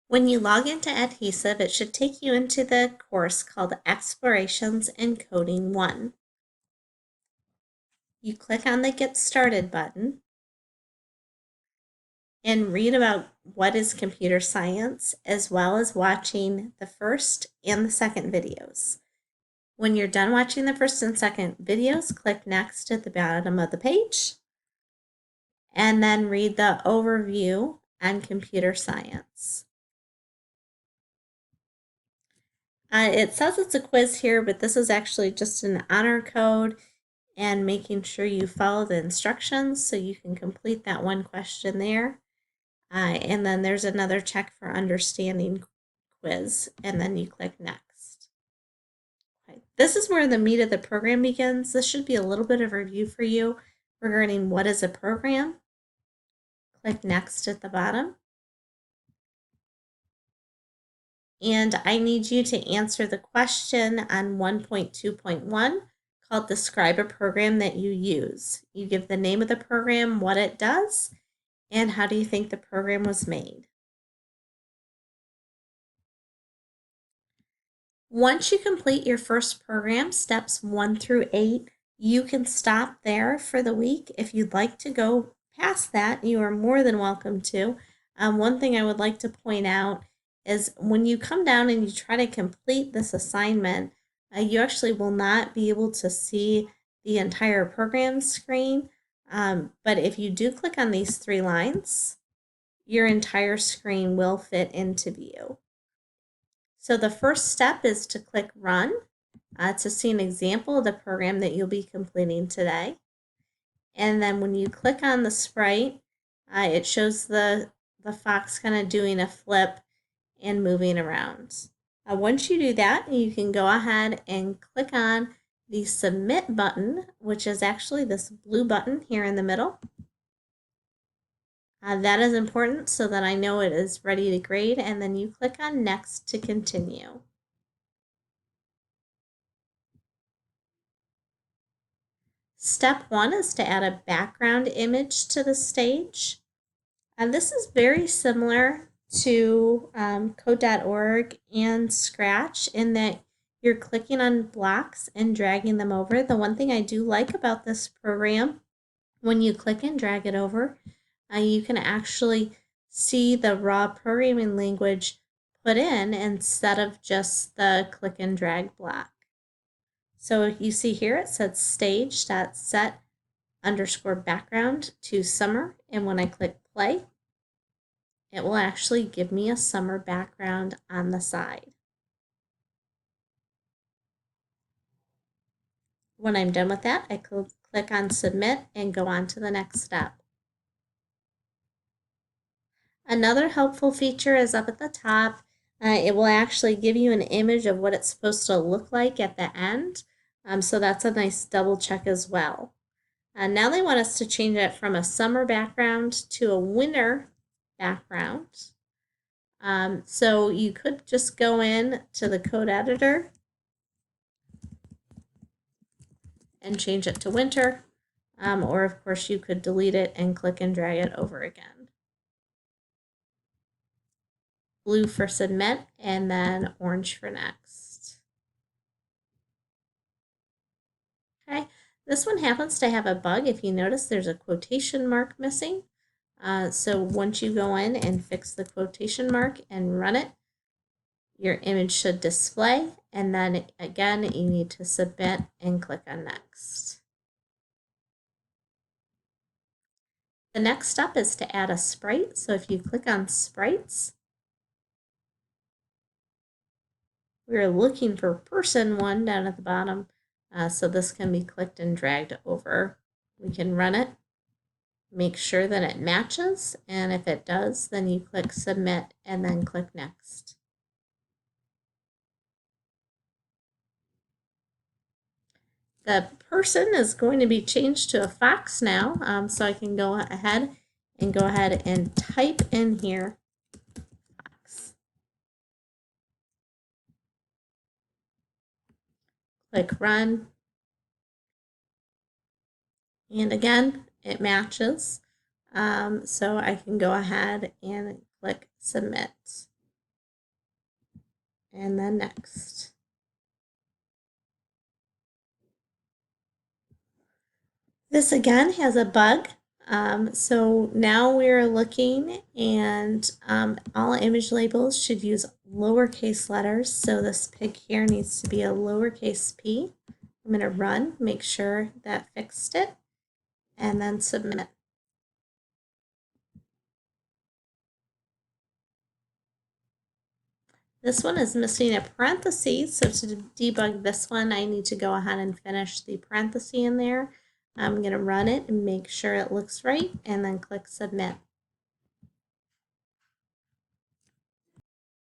When you log into Edhesive, it should take you into the course called Explorations in Coding 1. You click on the Get Started button and read about what is computer science, as well as watching the first and the second videos. When you're done watching the first and second videos, click Next at the bottom of the page, and then read the overview on computer science. It says it's a quiz here, but this is actually just an honor code and making sure you follow the instructions so you can complete that one question there. And then there's another check for understanding quiz, and then you click next. Okay. This is where the meat of the program begins. This should be a little bit of a review for you regarding what is a program. Click next at the bottom. And I need you to answer the question on 1.2.1 called Describe a Program that you use. You give the name of the program, what it does, and how do you think the program was made. Once you complete your first program, steps 1 through 8, you can stop there for the week. If you'd like to go past that, you are more than welcome to. One thing I would like to point out is when you come down and you try to complete this assignment, you actually will not be able to see the entire program screen. But if you do click on these 3 lines, your entire screen will fit into view. So the first step is to click Run to see an example of the program that you'll be completing today. And then when you click on the sprite, it shows the fox kind of doing a flip and moving around. Once you do that, you can go ahead and click on the Submit button, which is actually this blue button here in the middle. That is important so that I know it is ready to grade, and then you click on Next to continue. Step 1 is to add a background image to the stage. And this is very similar to code.org and Scratch in that you're clicking on blocks and dragging them over. The one thing I do like about this program, when you click and drag it over, you can actually see the raw programming language put in instead of just the click and drag block. So you see here it says stage.set_background to summer, and when I click play, it will actually give me a summer background on the side. When I'm done with that, I click on submit and go on to the next step. Another helpful feature is up at the top. It will actually give you an image of what it's supposed to look like at the end. So that's a nice double check as well. Now they want us to change it from a summer background to a winter background. So you could just go in to the code editor and change it to winter, or of course you could delete it and click and drag it over again. Blue for submit, and then orange for next. Okay, this one happens to have a bug. If you notice, there's a quotation mark missing. So once you go in and fix the quotation mark and run it, your image should display, and then again you need to submit and click on next. The next step is to add a sprite. So if you click on sprites, we're looking for person 1 down at the bottom. So this can be clicked and dragged over. We can run it, make sure that it matches, and if it does, then you click submit and then click next. The person is going to be changed to a fox now, so I can go ahead and type in here fox. Click run, and again it matches, so I can go ahead and click submit. and then next. This again has a bug. So now we're looking, and all image labels should use lowercase letters. So this pig here needs to be a lowercase p. I'm going to run, make sure that fixed it, and then submit. This one is missing a parenthesis, so to debug this one, I need to go ahead and finish the parenthesis in there. I'm going to run it and make sure it looks right, and then click submit.